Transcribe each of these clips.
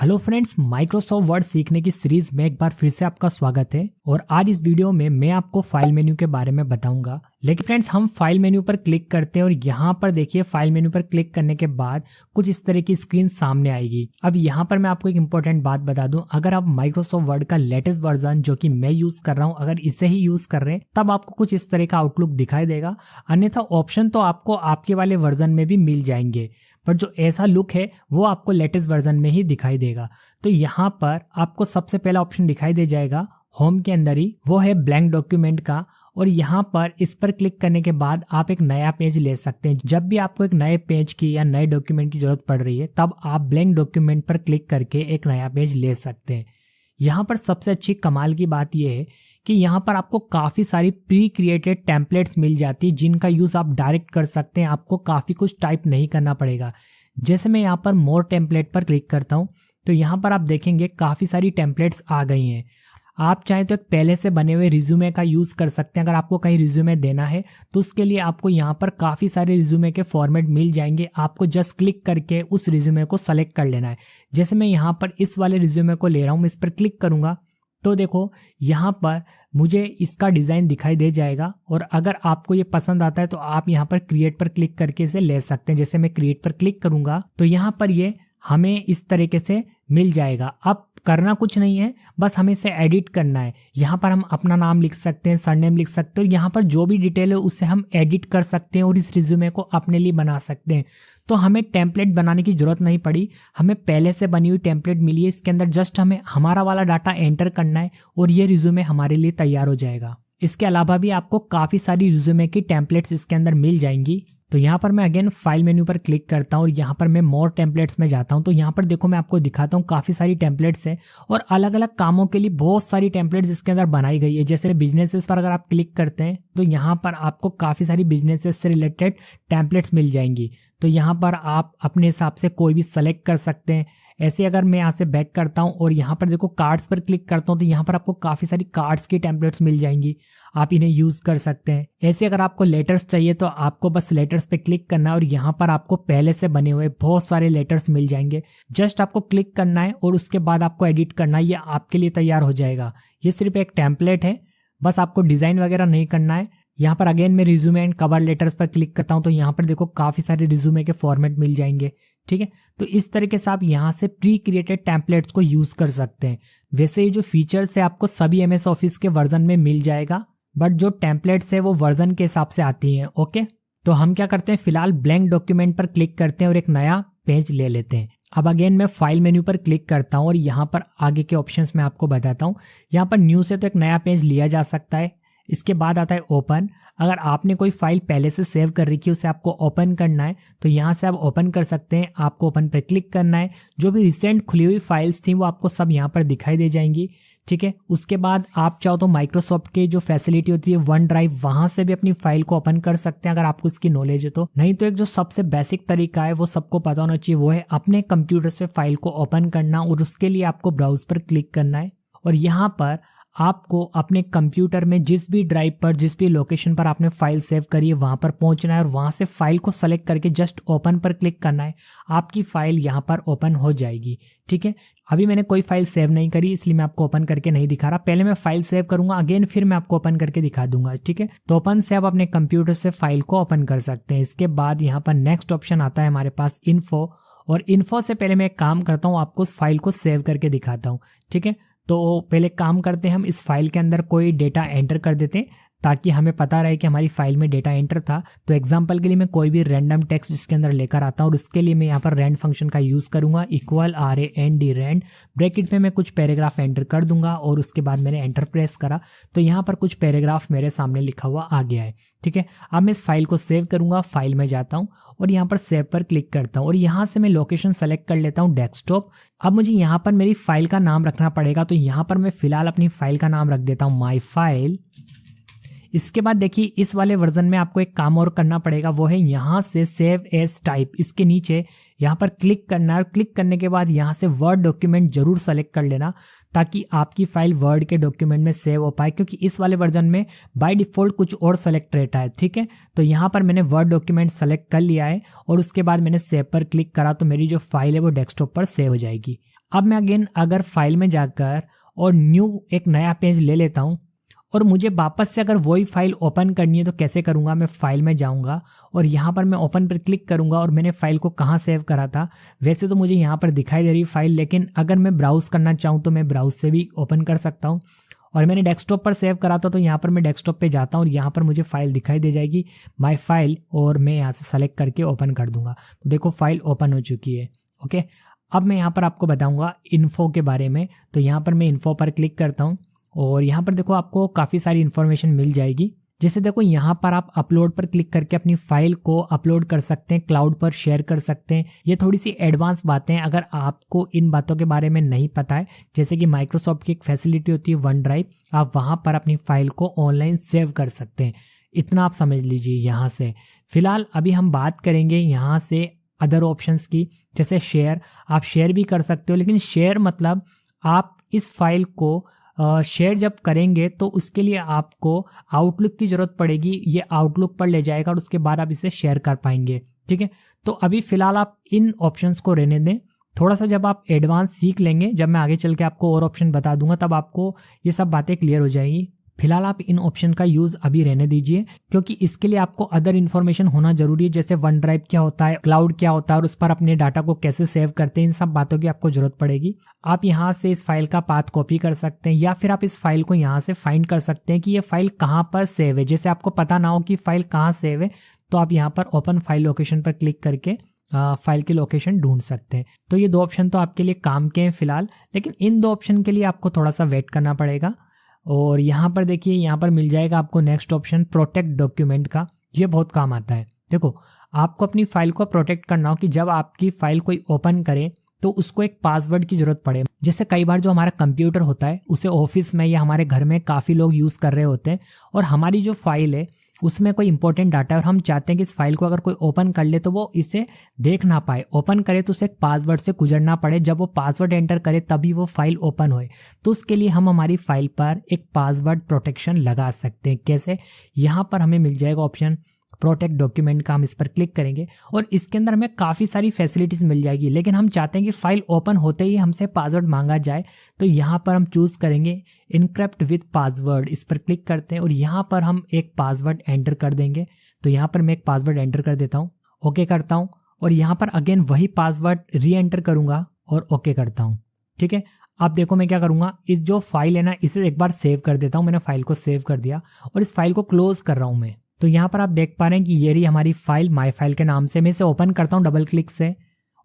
Hello friends, Microsoft word सीखने की series में एक बार फिर से आपका स्वागत है। और आज इस वीडियो में मैं आपको फाइल मेन्यू के बारे में बताऊंगा। लेकिन फ्रेंड्स, हम फाइल मेन्यू पर क्लिक करते हैं और यहाँ पर देखिए, फाइल मेन्यू पर क्लिक करने के बाद कुछ इस तरह की स्क्रीन सामने आएगी। अब यहाँ पर मैं आपको एक इंपॉर्टेंट बात बता दूं, अगर आप माइक्रोसॉफ्ट वर्ड का लेटेस्ट वर्जन जो कि मैं यूज कर रहा हूँ, अगर इसे ही यूज कर रहे हैं तब आपको कुछ इस तरह का आउटलुक दिखाई देगा। अन्यथा ऑप्शन तो आपको आपके वाले वर्जन में भी मिल जाएंगे, पर जो ऐसा लुक है वो आपको लेटेस्ट वर्जन में ही दिखाई देगा। तो यहाँ पर आपको सबसे पहला ऑप्शन दिखाई दे जाएगा होम के अंदर ही, वो है ब्लैंक डॉक्यूमेंट का। और यहाँ पर इस पर क्लिक करने के बाद आप एक नया पेज ले सकते हैं। जब भी आपको एक नए पेज की या नए डॉक्यूमेंट की जरूरत पड़ रही है तब आप ब्लैंक डॉक्यूमेंट पर क्लिक करके एक नया पेज ले सकते हैं। यहाँ पर सबसे अच्छी कमाल की बात यह है कि यहाँ पर आपको काफ़ी सारी प्री क्रिएटेड टेम्पलेट्स मिल जाती है जिनका यूज़ आप डायरेक्ट कर सकते हैं। आपको काफ़ी कुछ टाइप नहीं करना पड़ेगा। जैसे मैं यहाँ पर मोर टेम्पलेट पर क्लिक करता हूँ तो यहाँ पर आप देखेंगे काफ़ी सारी टेम्पलेट्स आ गई हैं। आप चाहें तो एक पहले से बने हुए रिज्यूमे का यूज़ कर सकते हैं। अगर आपको कहीं रिज्यूमे देना है तो उसके लिए आपको यहाँ पर काफ़ी सारे रिज्यूमे के फॉर्मेट मिल जाएंगे। आपको जस्ट क्लिक करके उस रिज्यूमे को सेलेक्ट कर लेना है। जैसे मैं यहाँ पर इस वाले रिज्यूमे को ले रहा हूँ, मैं इस पर क्लिक करूँगा तो देखो यहाँ पर मुझे इसका डिज़ाइन दिखाई दे जाएगा। और अगर आपको ये पसंद आता है तो आप यहाँ पर क्रिएट पर क्लिक करके इसे ले सकते हैं। जैसे मैं क्रिएट पर क्लिक करूँगा तो यहाँ पर ये हमें इस तरीके से मिल जाएगा। अब करना कुछ नहीं है, बस हमें इसे एडिट करना है। यहाँ पर हम अपना नाम लिख सकते हैं, सरनेम लिख सकते हैं, और यहाँ पर जो भी डिटेल है उससे हम एडिट कर सकते हैं और इस रिज्यूमे को अपने लिए बना सकते हैं। तो हमें टेम्पलेट बनाने की जरूरत नहीं पड़ी, हमें पहले से बनी हुई टेम्पलेट मिली है। इसके अंदर जस्ट हमें हमारा वाला डाटा एंटर करना है और ये रिज्यूमे हमारे लिए तैयार हो जाएगा। इसके अलावा भी आपको काफ़ी सारी रिज्यूमे की टेम्पलेट्स इसके अंदर मिल जाएंगी। तो यहाँ पर मैं अगेन फाइल मेन्यू पर क्लिक करता हूँ और यहाँ पर मैं मोर टेम्पलेट्स में जाता हूँ। तो यहाँ पर देखो, मैं आपको दिखाता हूँ काफ़ी सारी टेम्पलेट्स है और अलग अलग कामों के लिए बहुत सारी टेम्पलेट्स इसके अंदर बनाई गई है। जैसे बिजनेसेस पर अगर आप क्लिक करते हैं तो यहाँ पर आपको काफ़ी सारी बिजनेसेस से रिलेटेड टेम्पलेट्स मिल जाएंगी। तो यहाँ पर आप अपने हिसाब से कोई भी सेलेक्ट कर सकते हैं। ऐसे अगर मैं यहाँ से बैक करता हूँ और यहाँ पर देखो कार्ड्स पर क्लिक करता हूँ तो यहाँ पर आपको काफ़ी सारी कार्ड्स की टेम्पलेट्स मिल जाएंगी, आप इन्हें यूज़ कर सकते हैं। ऐसे अगर आपको लेटर्स चाहिए तो आपको बस लेटर्स पे क्लिक करना है और यहाँ पर आपको पहले से बने हुए बहुत सारे लेटर्स मिल जाएंगे। जस्ट आपको क्लिक करना है और उसके बाद आपको एडिट करना है, ये आपके लिए तैयार हो जाएगा। ये सिर्फ एक टेम्पलेट है, बस आपको डिज़ाइन वगैरह नहीं करना है। यहाँ पर अगेन मैं रिज्यूमे एंड कवर लेटर्स पर क्लिक करता हूँ तो यहाँ पर देखो काफ़ी सारे रिज्यूमे के फॉर्मेट मिल जाएंगे। ठीक है, तो इस तरीके से आप यहाँ से प्री क्रिएटेड टेम्पलेट्स को यूज़ कर सकते हैं। वैसे ये जो फीचर्स है आपको सभी MS ऑफिस के वर्जन में मिल जाएगा, बट जो टेम्पलेट्स है वो वर्जन के हिसाब से आती हैं। ओके, तो हम क्या करते हैं, फिलहाल ब्लैंक डॉक्यूमेंट पर क्लिक करते हैं और एक नया पेज ले लेते हैं। अब अगेन मैं फाइल मेन्यू पर क्लिक करता हूँ और यहाँ पर आगे के ऑप्शंस मैं आपको बताता हूँ। यहाँ पर न्यू से तो एक नया पेज लिया जा सकता है। इसके बाद आता है ओपन। अगर आपने कोई फाइल पहले से सेव कर रखी है उसे आपको ओपन करना है तो यहाँ से आप ओपन कर सकते हैं। आपको ओपन पर क्लिक करना है। जो भी रिसेंट खुली हुई फाइल्स थी वो आपको सब यहाँ पर दिखाई दे जाएंगी। ठीक है, उसके बाद आप चाहो तो माइक्रोसॉफ्ट की जो फैसिलिटी होती है वन ड्राइव, वहां से भी अपनी फाइल को ओपन कर सकते हैं अगर आपको इसकी नॉलेज है तो। नहीं तो एक जो सबसे बेसिक तरीका है वो सबको पता होना चाहिए, वो है अपने कंप्यूटर से फाइल को ओपन करना। और उसके लिए आपको ब्राउज पर क्लिक करना है और यहाँ पर आपको अपने कंप्यूटर में जिस भी ड्राइव पर, जिस भी लोकेशन पर आपने फाइल सेव करी है वहां पर पहुंचना है और वहां से फाइल को सेलेक्ट करके जस्ट ओपन पर क्लिक करना है। आपकी फाइल यहां पर ओपन हो जाएगी। ठीक है, अभी मैंने कोई फाइल सेव नहीं करी इसलिए मैं आपको ओपन करके नहीं दिखा रहा। पहले मैं फाइल सेव करूंगा अगेन, फिर मैं आपको ओपन करके दिखा दूंगा। ठीक है, तो ओपन से आप अपने कंप्यूटर से फाइल को ओपन कर सकते हैं। इसके बाद यहाँ पर नेक्स्ट ऑप्शन आता है हमारे पास इन्फो, और इन्फो से पहले मैं एक काम करता हूँ, आपको उस फाइल को सेव करके दिखाता हूँ। ठीक है, तो पहले काम करते हैं, हम इस फाइल के अंदर कोई डेटा एंटर कर देते हैं ताकि हमें पता रहे कि हमारी फाइल में डेटा एंटर था। तो एग्जांपल के लिए मैं कोई भी रैंडम टेक्स्ट इसके अंदर लेकर आता हूँ और उसके लिए मैं यहाँ पर रैंड फंक्शन का यूज़ करूँगा, =RAND रैंड। ब्रैकेट में मैं कुछ पैराग्राफ एंटर कर दूंगा और उसके बाद मैंने एंटर प्रेस करा तो यहाँ पर कुछ पैराग्राफ मेरे सामने लिखा हुआ आ गया है। ठीक है, अब मैं इस फाइल को सेव करूँगा। फाइल में जाता हूँ और यहाँ पर सेव पर क्लिक करता हूँ और यहाँ से मैं लोकेशन सेलेक्ट कर लेता हूँ डेस्कटॉप। अब मुझे यहाँ पर मेरी फाइल का नाम रखना पड़ेगा तो यहाँ पर मैं फिलहाल अपनी फाइल का नाम रख देता हूँ माई फाइल। इसके बाद देखिए, इस वाले वर्जन में आपको एक काम और करना पड़ेगा, वो है यहाँ से सेव एज टाइप, इसके नीचे यहाँ पर क्लिक करना है और क्लिक करने के बाद यहाँ से वर्ड डॉक्यूमेंट जरूर सेलेक्ट कर लेना ताकि आपकी फाइल वर्ड के डॉक्यूमेंट में सेव हो पाए, क्योंकि इस वाले वर्जन में बाय डिफॉल्ट कुछ और सेलेक्ट रहता है। ठीक है, तो यहाँ पर मैंने वर्ड डॉक्यूमेंट सेलेक्ट कर लिया है और उसके बाद मैंने सेव पर क्लिक करा तो मेरी जो फाइल है वो डेस्कटॉप पर सेव हो जाएगी। अब मैं अगेन अगर फाइल में जाकर और न्यू एक नया पेज ले लेता हूँ और मुझे वापस से अगर वही फाइल ओपन करनी है तो कैसे करूँगा, मैं फाइल में जाऊँगा और यहाँ पर मैं ओपन पर क्लिक करूँगा और मैंने फाइल को कहाँ सेव करा था। वैसे तो मुझे यहाँ पर दिखाई दे रही फाइल, लेकिन अगर मैं ब्राउज करना चाहूँ तो मैं ब्राउज से भी ओपन कर सकता हूँ। और मैंने डेस्कटॉप पर सेव करा था तो यहाँ पर मैं डेस्कटॉप पे जाता हूँ और यहाँ पर मुझे फाइल दिखाई दे जाएगी माय फाइल, और मैं यहाँ से सेलेक्ट करके ओपन कर दूंगा। तो देखो फाइल ओपन हो चुकी है। ओके, अब मैं यहाँ पर आपको बताऊंगा इन्फो के बारे में। तो यहाँ पर मैं इन्फो पर क्लिक करता हूँ और यहाँ पर देखो आपको काफ़ी सारी इन्फॉर्मेशन मिल जाएगी। जैसे देखो यहाँ पर आप अपलोड पर क्लिक करके अपनी फाइल को अपलोड कर सकते हैं, क्लाउड पर शेयर कर सकते हैं। ये थोड़ी सी एडवांस बातें हैं, अगर आपको इन बातों के बारे में नहीं पता है, जैसे कि माइक्रोसॉफ्ट की एक फैसिलिटी होती है वन ड्राइव, आप वहाँ पर अपनी फाइल को ऑनलाइन सेव कर सकते हैं। इतना आप समझ लीजिए यहाँ से। फिलहाल अभी हम बात करेंगे यहाँ से अदर ऑप्शंस की, जैसे शेयर। आप शेयर भी कर सकते हो, लेकिन शेयर मतलब आप इस फाइल को शेयर जब करेंगे तो उसके लिए आपको आउटलुक की जरूरत पड़ेगी। ये आउटलुक पर ले जाएगा और उसके बाद आप इसे शेयर कर पाएंगे। ठीक है, तो अभी फिलहाल आप इन ऑप्शंस को रहने दें। थोड़ा सा जब आप एडवांस सीख लेंगे, जब मैं आगे चल के आपको और ऑप्शन बता दूंगा, तब आपको ये सब बातें क्लियर हो जाएंगी। फिलहाल आप इन ऑप्शन का यूज अभी रहने दीजिए, क्योंकि इसके लिए आपको अदर इन्फॉर्मेशन होना जरूरी है, जैसे वन ड्राइव क्या होता है, क्लाउड क्या होता है और उस पर अपने डाटा को कैसे सेव करते हैं। इन सब बातों की आपको जरूरत पड़ेगी। आप यहाँ से इस फाइल का पाथ कॉपी कर सकते हैं या फिर आप इस फाइल को यहाँ से फाइंड कर सकते हैं कि ये फाइल कहाँ पर सेव है। जैसे आपको पता ना हो कि फाइल कहाँ सेव है, तो आप यहाँ पर ओपन फाइल लोकेशन पर क्लिक करके फाइल की लोकेशन ढूंढ सकते हैं। तो ये दो ऑप्शन तो आपके लिए काम के हैं फिलहाल, लेकिन इन दो ऑप्शन के लिए आपको थोड़ा सा वेट करना पड़ेगा। और यहाँ पर देखिए, यहाँ पर मिल जाएगा आपको नेक्स्ट ऑप्शन प्रोटेक्ट डॉक्यूमेंट का। ये बहुत काम आता है। देखो, आपको अपनी फाइल को प्रोटेक्ट करना हो कि जब आपकी फाइल कोई ओपन करे तो उसको एक पासवर्ड की जरूरत पड़े। जैसे कई बार जो हमारा कंप्यूटर होता है उसे ऑफिस में या हमारे घर में काफ़ी लोग यूज़ कर रहे होते हैं, और हमारी जो फाइल है उसमें कोई इंपॉर्टेंट डाटा है और हम चाहते हैं कि इस फाइल को अगर कोई ओपन कर ले तो वो इसे देख ना पाए। ओपन करे तो उसे एक पासवर्ड से गुजरना पड़े, जब वो पासवर्ड एंटर करे तभी वो फाइल ओपन होए। तो उसके लिए हम हमारी फाइल पर एक पासवर्ड प्रोटेक्शन लगा सकते हैं। कैसे? यहाँ पर हमें मिल जाएगा ऑप्शन प्रोटेक्ट डॉक्यूमेंट का। हम इस पर क्लिक करेंगे और इसके अंदर हमें काफ़ी सारी फैसिलिटीज़ मिल जाएगी, लेकिन हम चाहते हैं कि फाइल ओपन होते ही हमसे पासवर्ड मांगा जाए। तो यहाँ पर हम चूज़ करेंगे इनक्रिप्ट विथ पासवर्ड। इस पर क्लिक करते हैं और यहाँ पर हम एक पासवर्ड एंटर कर देंगे। तो यहाँ पर मैं एक पासवर्ड एंटर कर देता हूँ, ओके करता हूँ, और यहाँ पर अगेन वही पासवर्ड री एंटर करूँगा और ओके करता हूँ। ठीक है, अब देखो मैं क्या करूँगा, इस जो फाइल है ना, इसे एक बार सेव कर देता हूँ। मैंने फाइल को सेव कर दिया और इस फाइल को क्लोज कर रहा हूँ मैं। तो यहाँ पर आप देख पा रहे हैं कि ये रही हमारी फाइल माय फाइल के नाम से। मैं इसे ओपन करता हूँ डबल क्लिक से,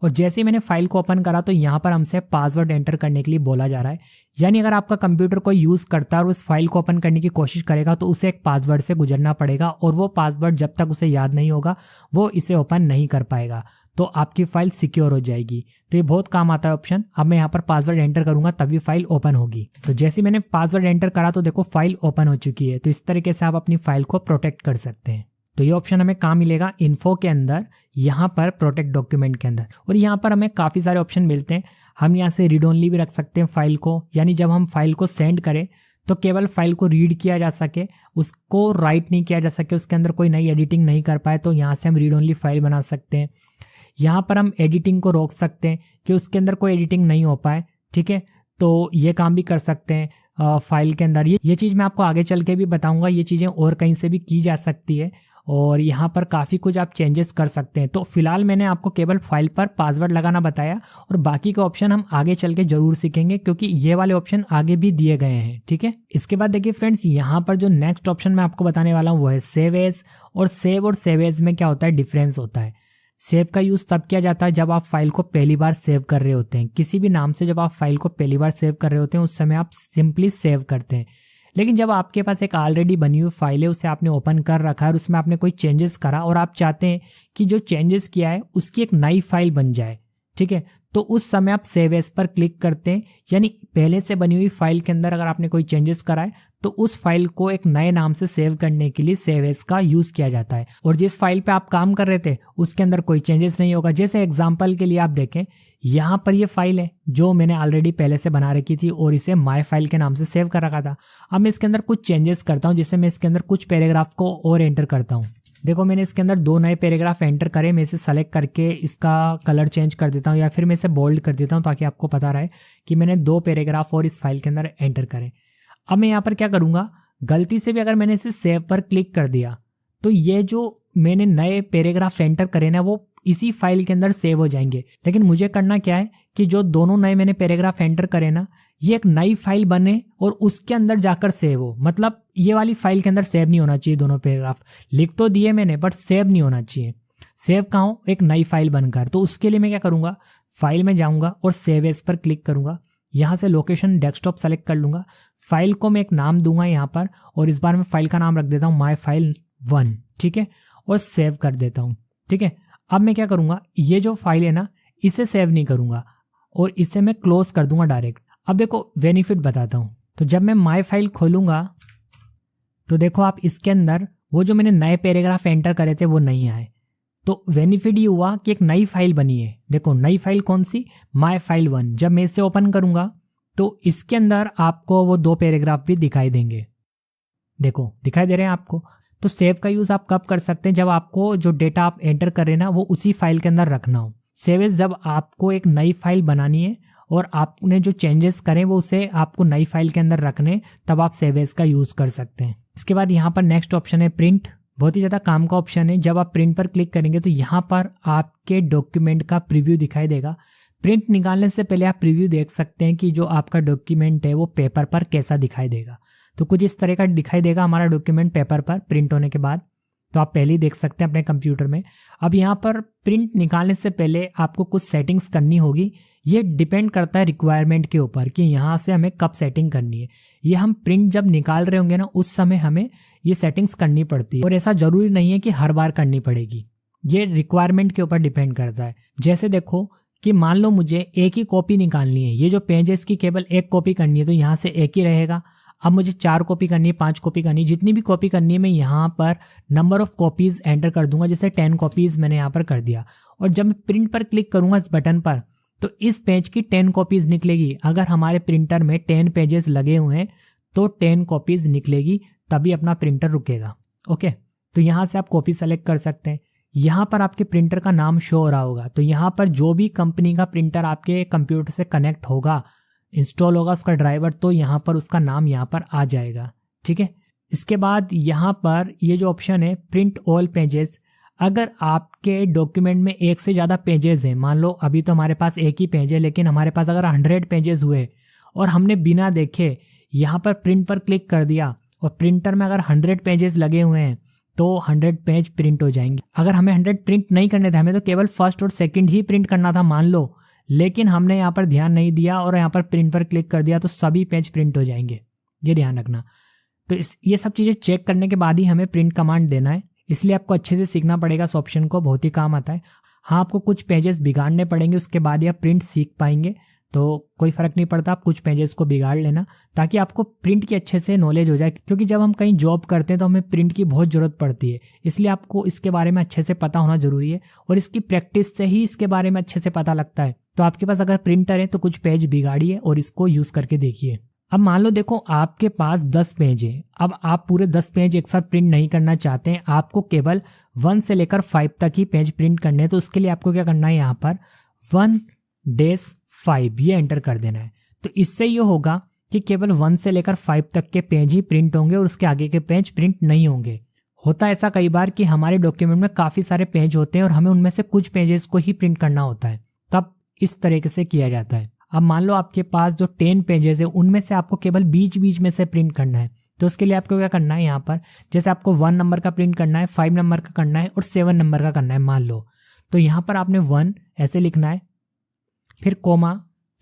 और जैसे ही मैंने फाइल को ओपन करा तो यहाँ पर हमसे पासवर्ड एंटर करने के लिए बोला जा रहा है। यानी अगर आपका कंप्यूटर कोई यूज़ करता है और उस फाइल को ओपन करने की कोशिश करेगा तो उसे एक पासवर्ड से गुजरना पड़ेगा, और वो पासवर्ड जब तक उसे याद नहीं होगा वो इसे ओपन नहीं कर पाएगा। तो आपकी फाइल सिक्योर हो जाएगी। तो ये बहुत काम आता है ऑप्शन। अब मैं यहाँ पर पासवर्ड एंटर करूंगा तभी फाइल ओपन होगी। तो जैसे मैंने पासवर्ड एंटर करा तो देखो फाइल ओपन हो चुकी है। तो इस तरीके से आप अपनी फाइल को प्रोटेक्ट कर सकते हैं। तो ये ऑप्शन हमें कहाँ मिलेगा? इन्फो के अंदर, यहाँ पर प्रोटेक्ट डॉक्यूमेंट के अंदर। और यहाँ पर हमें काफ़ी सारे ऑप्शन मिलते हैं। हम यहाँ से रीड ओनली भी रख सकते हैं फाइल को, यानी जब हम फाइल को सेंड करें तो केवल फाइल को रीड किया जा सके, उसको राइट नहीं किया जा सके, उसके अंदर कोई नई एडिटिंग नहीं कर पाए, तो यहाँ से हम रीड ओनली फाइल बना सकते हैं। यहाँ पर हम एडिटिंग को रोक सकते हैं कि उसके अंदर कोई एडिटिंग नहीं हो पाए। ठीक है, तो ये काम भी कर सकते हैं फाइल के अंदर। ये चीज़ मैं आपको आगे चल के भी बताऊंगा। ये चीज़ें और कहीं से भी की जा सकती है और यहाँ पर काफ़ी कुछ आप चेंजेस कर सकते हैं। तो फिलहाल मैंने आपको केवल फाइल पर पासवर्ड लगाना बताया, और बाकी के ऑप्शन हम आगे चल के जरूर सीखेंगे, क्योंकि ये वाले ऑप्शन आगे भी दिए गए हैं। ठीक है, इसके बाद देखिए फ्रेंड्स, यहाँ पर जो नेक्स्ट ऑप्शन मैं आपको बताने वाला हूँ वो है सेव एज। और सेव एज में क्या होता है, डिफरेंस होता है। सेव का यूज़ तब किया जाता है जब आप फाइल को पहली बार सेव कर रहे होते हैं। किसी भी नाम से जब आप फाइल को पहली बार सेव कर रहे होते हैं उस समय आप सिंपली सेव करते हैं। लेकिन जब आपके पास एक ऑलरेडी बनी हुई फाइल है, उसे आपने ओपन कर रखा है और उसमें आपने कोई चेंजेस करा और आप चाहते हैं कि जो चेंजेस किया है उसकी एक नई फाइल बन जाए, ठीक है, तो उस समय आप सेव एज पर क्लिक करते हैं। यानी पहले से बनी हुई फाइल के अंदर अगर आपने कोई चेंजेस कराए तो उस फाइल को एक नए नाम से सेव करने के लिए सेव एज का यूज किया जाता है। और जिस फाइल पे आप काम कर रहे थे उसके अंदर कोई चेंजेस नहीं होगा। जैसे एग्जांपल के लिए आप देखें, यहाँ पर ये फाइल है जो मैंने ऑलरेडी पहले से बना रखी थी और इसे माय फाइल के नाम से सेव कर रखा था। अब मैं इसके अंदर कुछ चेंजेस करता हूँ, जैसे मैं इसके अंदर कुछ पैराग्राफ को और एंटर करता हूँ। देखो मैंने इसके अंदर 2 नए पैराग्राफ एंटर करे, मैं इसे सेलेक्ट करके इसका कलर चेंज कर देता हूँ या फिर मैं इसे बोल्ड कर देता हूँ ताकि आपको पता रहे कि मैंने 2 पैराग्राफ और इस फाइल के अंदर एंटर करे। अब मैं यहाँ पर क्या करूँगा, गलती से भी अगर मैंने इसे सेव पर क्लिक कर दिया तो ये जो मैंने नए पैराग्राफ एंटर करे ना वो इसी फाइल के अंदर सेव हो जाएंगे। लेकिन मुझे करना क्या है कि जो दोनों नए मैंने पैराग्राफ एंटर करे ना ये एक नई फाइल बने और उसके अंदर जाकर सेव हो। मतलब ये वाली फाइल के अंदर सेव नहीं होना चाहिए दोनों पैराग्राफ, लिख तो दिए मैंने बट सेव नहीं होना चाहिए। सेव कहाँ हो, एक नई फाइल बनकर। तो उसके लिए मैं क्या करूँगा, फाइल में जाऊँगा और सेव एज पर क्लिक करूँगा। यहाँ से लोकेशन डेस्कटॉप सेलेक्ट कर लूँगा। फाइल को मैं एक नाम दूंगा यहाँ पर और इस बार मैं फाइल का नाम रख देता हूँ माई फाइल 1, ठीक है, और सेव कर देता हूँ। ठीक है, अब मैं क्या करूँगा, ये जो फाइल है ना इसे सेव नहीं करूँगा और इसे मैं क्लोज कर दूंगा डायरेक्ट। अब देखो बेनिफिट बताता हूँ। तो जब मैं माई फाइल खोलूँगा तो देखो आप इसके अंदर वो जो मैंने नए पैराग्राफ एंटर करे थे वो नहीं आए। तो बेनिफिट ये हुआ कि एक नई फाइल बनी है। देखो नई फाइल कौन सी, माई फाइल 1। जब मैं इसे ओपन करूँगा तो इसके अंदर आपको वो 2 पैराग्राफ भी दिखाई देंगे। देखो दिखाई दे रहे हैं आपको। तो सेव का यूज़ आप कब कर सकते हैं, जब आपको जो डेटा आप एंटर कर रहे हैं ना वो उसी फाइल के अंदर रखना हो। सेव एज जब आपको एक नई फाइल बनानी है और आपने जो चेंजेस करें वो उसे आपको नई फाइल के अंदर रखने, तब आप सेव एज का यूज़ कर सकते हैं। इसके बाद यहाँ पर नेक्स्ट ऑप्शन है प्रिंट। बहुत ही ज़्यादा काम का ऑप्शन है। जब आप प्रिंट पर क्लिक करेंगे तो यहाँ पर आपके डॉक्यूमेंट का प्रीव्यू दिखाई देगा। प्रिंट निकालने से पहले आप प्रीव्यू देख सकते हैं कि जो आपका डॉक्यूमेंट है वो पेपर पर कैसा दिखाई देगा। तो कुछ इस तरह का दिखाई देगा हमारा डॉक्यूमेंट पेपर पर प्रिंट होने के बाद। तो आप पहले ही देख सकते हैं अपने कंप्यूटर में। अब यहाँ पर प्रिंट निकालने से पहले आपको कुछ सेटिंग्स करनी होगी। ये डिपेंड करता है रिक्वायरमेंट के ऊपर कि यहाँ से हमें कब सेटिंग करनी है। ये हम प्रिंट जब निकाल रहे होंगे ना उस समय हमें ये सेटिंग्स करनी पड़ती है और ऐसा जरूरी नहीं है कि हर बार करनी पड़ेगी। ये रिक्वायरमेंट के ऊपर डिपेंड करता है। जैसे देखो कि मान लो मुझे एक ही कॉपी निकालनी है, ये जो पेज है इसकी केवल एक कॉपी करनी है तो यहाँ से एक ही रहेगा। अब मुझे 4 कॉपी करनी है, 5 कॉपी करनी है, जितनी भी कॉपी करनी है मैं यहाँ पर नंबर ऑफ कॉपीज एंटर कर दूंगा। जैसे 10 कॉपीज मैंने यहाँ पर कर दिया और जब मैं प्रिंट पर क्लिक करूंगा इस बटन पर तो इस पेज की 10 कॉपीज निकलेगी। अगर हमारे प्रिंटर में 10 पेजेस लगे हुए हैं तो 10 कॉपीज निकलेगी, तभी अपना प्रिंटर रुकेगा। ओके, तो यहाँ से आप कॉपी सेलेक्ट कर सकते हैं। यहाँ पर आपके प्रिंटर का नाम शो हो रहा होगा। तो यहाँ पर जो भी कंपनी का प्रिंटर आपके कंप्यूटर से कनेक्ट होगा, इंस्टॉल होगा उसका ड्राइवर, तो यहाँ पर उसका नाम यहाँ पर आ जाएगा। ठीक है, इसके बाद यहाँ पर ये जो ऑप्शन है प्रिंट ऑल पेजेस, अगर आपके डॉक्यूमेंट में एक से ज़्यादा पेजेस हैं, मान लो अभी तो हमारे पास एक ही पेज है लेकिन हमारे पास अगर 100 पेजेस हुए और हमने बिना देखे यहाँ पर प्रिंट पर क्लिक कर दिया और प्रिंटर में अगर 100 पेजेस लगे हुए हैं तो 100 पेज प्रिंट हो जाएंगे। अगर हमें 100 प्रिंट नहीं करने थे, हमें तो केवल फर्स्ट और सेकंड ही प्रिंट करना था मान लो, लेकिन हमने यहाँ पर ध्यान नहीं दिया और यहाँ पर प्रिंट पर क्लिक कर दिया तो सभी पेज प्रिंट हो जाएंगे। ये ध्यान रखना। तो ये सब चीज़ें चेक करने के बाद ही हमें प्रिंट कमांड देना है, इसलिए आपको अच्छे से सीखना पड़ेगा इस ऑप्शन को, बहुत ही काम आता है। हाँ, आपको कुछ पेजेस बिगाड़ने पड़ेंगे, उसके बाद ही आप प्रिंट सीख पाएंगे। तो कोई फ़र्क नहीं पड़ता, आप कुछ पेजेस को बिगाड़ लेना ताकि आपको प्रिंट की अच्छे से नॉलेज हो जाए, क्योंकि जब हम कहीं जॉब करते हैं तो हमें प्रिंट की बहुत ज़रूरत पड़ती है। इसलिए आपको इसके बारे में अच्छे से पता होना ज़रूरी है और इसकी प्रैक्टिस से ही इसके बारे में अच्छे से पता लगता है। तो आपके पास अगर प्रिंटर है तो कुछ पेज बिगाड़िए और इसको यूज़ करके देखिए। अब मान लो देखो आपके पास 10 पेज है, अब आप पूरे 10 पेज एक साथ प्रिंट नहीं करना चाहते हैं, आपको केवल 1 से लेकर 5 तक ही पेज प्रिंट करने हैं। तो उसके लिए आपको क्या करना है, यहाँ पर 1-5 ये एंटर कर देना है। तो इससे ये होगा कि केवल 1 से लेकर 5 तक के पेज ही प्रिंट होंगे और उसके आगे के पेज प्रिंट नहीं होंगे। होता ऐसा कई बार कि हमारे डॉक्यूमेंट में काफ़ी सारे पेज होते हैं और हमें उनमें से कुछ पेजेस को ही प्रिंट करना होता है, तब इस तरीके से किया जाता है। अब मान लो आपके पास जो 10 पेजेस है उनमें से आपको केवल बीच बीच में से प्रिंट करना है। तो उसके लिए आपको क्या करना है, यहाँ पर जैसे आपको 1 नंबर का प्रिंट करना है, 5 नंबर का करना है और 7 नंबर का करना है मान लो, तो यहाँ पर आपने 1 ऐसे लिखना है, फिर कोमा,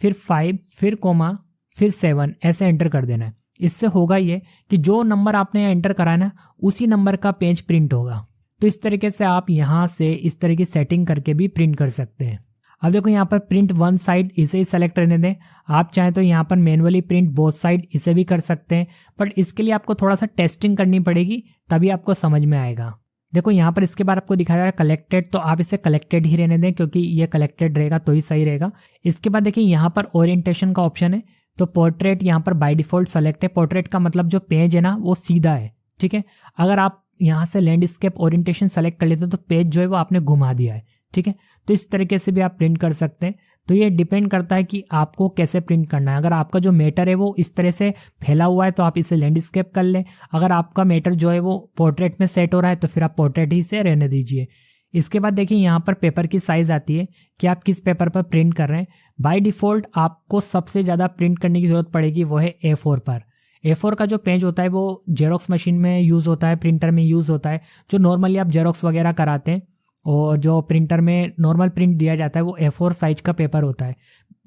फिर 5, फिर कोमा, फिर 7 ऐसे एंटर कर देना है। इससे होगा ये कि जो नंबर आपने एंटर करा है ना उसी नंबर का पेज प्रिंट होगा। तो इस तरीके से आप यहाँ से इस तरह की सेटिंग करके भी प्रिंट कर सकते हैं। अब देखो यहाँ पर प्रिंट 1 साइड, इसे ही सेलेक्ट रहने दें। आप चाहें तो यहाँ पर मैनुअली प्रिंट बोथ साइड, इसे भी कर सकते हैं, बट इसके लिए आपको थोड़ा सा टेस्टिंग करनी पड़ेगी, तभी आपको समझ में आएगा। देखो यहाँ पर इसके बाद आपको दिखा रहा है कलेक्टेड, तो आप इसे कलेक्टेड ही रहने दें क्योंकि ये कलेक्टेड रहेगा तो ही सही रहेगा। इसके बाद देखिए यहाँ पर ओरिएंटेशन का ऑप्शन है, तो पोर्ट्रेट यहाँ पर बाय डिफॉल्ट सेलेक्ट है। पोर्ट्रेट का मतलब जो पेज है ना वो सीधा है, ठीक है। अगर आप यहाँ से लैंडस्केप ओरिएंटेशन सेलेक्ट कर लेते हो तो पेज जो है वो आपने घुमा दिया है, ठीक है। तो इस तरीके से भी आप प्रिंट कर सकते हैं। तो ये डिपेंड करता है कि आपको कैसे प्रिंट करना है। अगर आपका जो मैटर है वो इस तरह से फैला हुआ है तो आप इसे लैंडस्केप कर लें। अगर आपका मैटर जो है वो पोर्ट्रेट में सेट हो रहा है तो फिर आप पोर्ट्रेट ही से रहने दीजिए। इसके बाद देखिए यहाँ पर पेपर की साइज आती है कि आप किस पेपर पर प्रिंट कर रहे हैं। बाय डिफॉल्ट आपको सबसे ज़्यादा प्रिंट करने की ज़रूरत पड़ेगी वो है A4 पर। A4 का जो पेज होता है वो जेरोक्स मशीन में यूज़ होता है, प्रिंटर में यूज़ होता है। जो नॉर्मली आप जेरोक्स वगैरह कराते हैं और जो प्रिंटर में नॉर्मल प्रिंट दिया जाता है वो A4 साइज का पेपर होता है।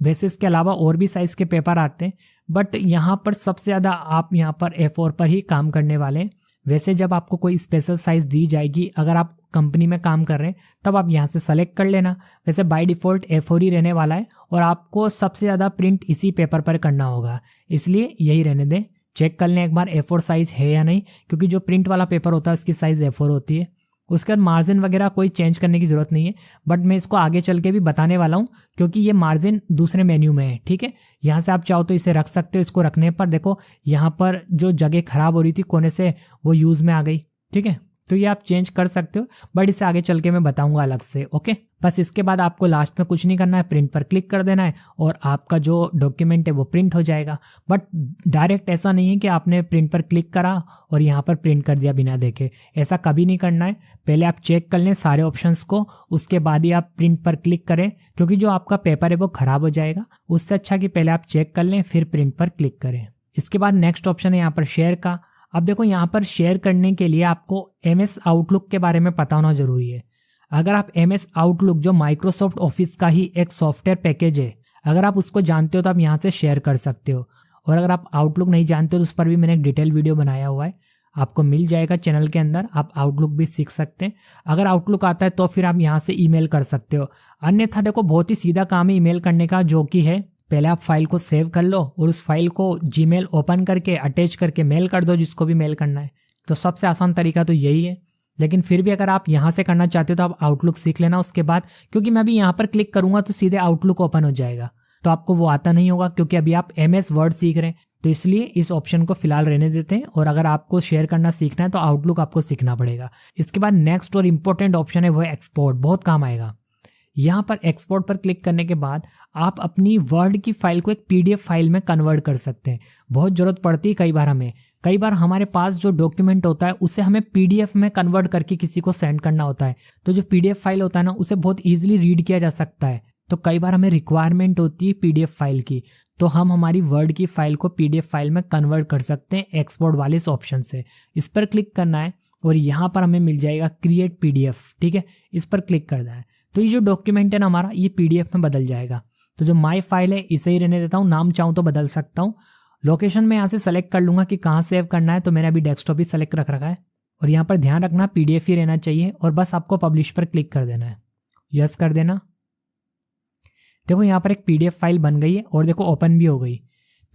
वैसे इसके अलावा और भी साइज़ के पेपर आते हैं, बट यहाँ पर सबसे ज़्यादा आप यहाँ पर A4 पर ही काम करने वाले हैं। वैसे जब आपको कोई स्पेशल साइज़ दी जाएगी, अगर आप कंपनी में काम कर रहे हैं तब आप यहाँ से सेलेक्ट कर लेना। वैसे बाय डिफ़ॉल्ट A4 ही रहने वाला है और आपको सबसे ज़्यादा प्रिंट इसी पेपर पर करना होगा, इसलिए यही रहने दें। चेक कर लें एक बार A4 साइज़ है या नहीं, क्योंकि जो प्रिंट वाला पेपर होता है उसकी साइज़ A4 होती है। उसके बाद मार्जिन वगैरह कोई चेंज करने की ज़रूरत नहीं है, बट मैं इसको आगे चल के भी बताने वाला हूँ क्योंकि ये मार्जिन दूसरे मेन्यू में है, ठीक है। यहाँ से आप चाहो तो इसे रख सकते हो। इसको रखने पर देखो यहाँ पर जो जगह खराब हो रही थी कोने से वो यूज़ में आ गई, ठीक है। तो ये आप चेंज कर सकते हो, बट इसे आगे चल के मैं बताऊंगा अलग से, ओके। बस इसके बाद आपको लास्ट में कुछ नहीं करना है, प्रिंट पर क्लिक कर देना है और आपका जो डॉक्यूमेंट है वो प्रिंट हो जाएगा। बट डायरेक्ट ऐसा नहीं है कि आपने प्रिंट पर क्लिक करा और यहाँ पर प्रिंट कर दिया बिना देखे, ऐसा कभी नहीं करना है। पहले आप चेक कर लें सारे ऑप्शंस को, उसके बाद ही आप प्रिंट पर क्लिक करें, क्योंकि जो आपका पेपर है वो खराब हो जाएगा। उससे अच्छा कि पहले आप चेक कर लें फिर प्रिंट पर क्लिक करें। इसके बाद नेक्स्ट ऑप्शन है यहाँ पर शेयर का। अब देखो यहाँ पर शेयर करने के लिए आपको MS आउटलुक के बारे में पता होना जरूरी है। अगर आप MS आउटलुक जो माइक्रोसॉफ्ट ऑफिस का ही एक सॉफ्टवेयर पैकेज है, अगर आप उसको जानते हो तो आप यहाँ से शेयर कर सकते हो। और अगर आप आउटलुक नहीं जानते हो तो उस पर भी मैंने एक डिटेल वीडियो बनाया हुआ है, आपको मिल जाएगा चैनल के अंदर। आप आउटलुक भी सीख सकते हैं। अगर आउटलुक आता है तो फिर आप यहाँ से ईमेल कर सकते हो। अन्यथा देखो बहुत ही सीधा काम है ईमेल करने का, जो कि है पहले आप फाइल को सेव कर लो और उस फाइल को जीमेल ओपन करके अटैच करके मेल कर दो जिसको भी मेल करना है। तो सबसे आसान तरीका तो यही है। लेकिन फिर भी अगर आप यहाँ से करना चाहते हो तो आप आउटलुक सीख लेना उसके बाद, क्योंकि मैं अभी यहाँ पर क्लिक करूंगा तो सीधे आउटलुक ओपन हो जाएगा, तो आपको वो आता नहीं होगा क्योंकि अभी आप MS वर्ड सीख रहे हैं। तो इसलिए इस ऑप्शन को फिलहाल रहने देते हैं। और अगर आपको शेयर करना सीखना है तो आउटलुक आपको सीखना पड़ेगा। इसके बाद नेक्स्ट और इंपॉर्टेंट ऑप्शन है वो है एक्सपोर्ट, बहुत काम आएगा। यहाँ पर एक्सपोर्ट पर क्लिक करने के बाद आप अपनी वर्ड की फाइल को एक PDF फाइल में कन्वर्ट कर सकते हैं। बहुत ज़रूरत पड़ती है कई बार हमारे पास जो डॉक्यूमेंट होता है उसे हमें PDF में कन्वर्ट करके किसी को सेंड करना होता है। तो जो PDF फाइल होता है ना उसे बहुत ईजिली रीड किया जा सकता है। तो कई बार हमें रिक्वायरमेंट होती है PDF फाइल की, तो हम हमारी वर्ड की फाइल को PDF फाइल में कन्वर्ट कर सकते हैं एक्सपोर्ट वाले इस ऑप्शन से। इस पर क्लिक करना है और यहाँ पर हमें मिल जाएगा क्रिएट PDF, ठीक है। इस पर क्लिक करना है तो ये जो डॉक्यूमेंट है ना हमारा ये PDF में बदल जाएगा। तो जो माई फाइल है इसे ही रहने देता हूँ, नाम चाहूँ तो बदल सकता हूँ। लोकेशन में यहाँ से सेलेक्ट कर लूँगा कि कहाँ सेव करना है, तो मैंने अभी डेस्कटॉप ही सेलेक्ट रख रखा है। और यहाँ पर ध्यान रखना PDF ही रहना चाहिए और बस आपको पब्लिश पर क्लिक कर देना है, यस कर देना। देखो यहाँ पर एक PDF फाइल बन गई है और देखो ओपन भी हो गई।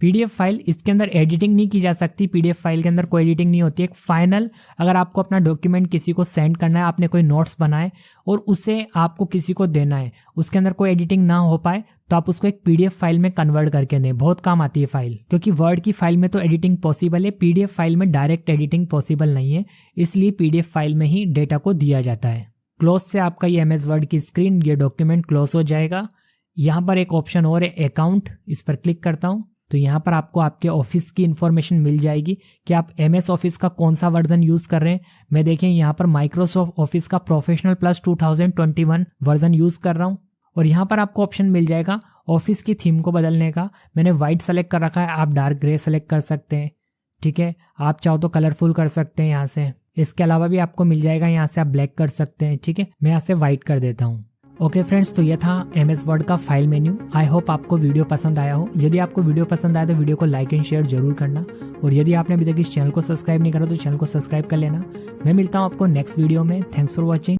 PDF फाइल, इसके अंदर एडिटिंग नहीं की जा सकती। PDF फाइल के अंदर कोई एडिटिंग नहीं होती है। एक फाइनल, अगर आपको अपना डॉक्यूमेंट किसी को सेंड करना है, आपने कोई नोट्स बनाए और उसे आपको किसी को देना है, उसके अंदर कोई एडिटिंग ना हो पाए तो आप उसको एक PDF फाइल में कन्वर्ट करके दें। बहुत काम आती है फाइल, क्योंकि वर्ड की फाइल में तो एडिटिंग पॉसिबल है, PDF फाइल में डायरेक्ट एडिटिंग पॉसिबल नहीं है, इसलिए PDF फाइल में ही डेटा को दिया जाता है। क्लोज से आपका ये MS वर्ड की स्क्रीन, ये डॉक्यूमेंट क्लोज हो जाएगा। यहाँ पर एक ऑप्शन और है अकाउंट, इस पर क्लिक करता हूँ तो यहाँ पर आपको आपके ऑफिस की इन्फॉर्मेशन मिल जाएगी कि आप MS ऑफिस का कौन सा वर्जन यूज़ कर रहे हैं। मैं देखें यहाँ पर माइक्रोसॉफ्ट ऑफिस का प्रोफेशनल प्लस 2021 वर्जन यूज़ कर रहा हूँ। और यहाँ पर आपको ऑप्शन मिल जाएगा ऑफिस की थीम को बदलने का। मैंने वाइट सेलेक्ट कर रखा है, आप डार्क ग्रे सेलेक्ट कर सकते हैं, ठीक है। आप चाहो तो कलरफुल कर सकते हैं यहाँ से। इसके अलावा भी आपको मिल जाएगा, यहाँ से आप ब्लैक कर सकते हैं, ठीक है। मैं यहाँ से वाइट कर देता हूँ। ओके फ्रेंड्स, तो यह था MS वर्ड का फाइल मेन्यू। आई होप आपको वीडियो पसंद आया हो। यदि आपको वीडियो पसंद आया तो वीडियो को लाइक एंड शेयर जरूर करना। और यदि आपने अभी तक इस चैनल को सब्सक्राइब नहीं करा तो चैनल को सब्सक्राइब कर लेना। मैं मिलता हूँ आपको नेक्स्ट वीडियो में। Thanks for watching.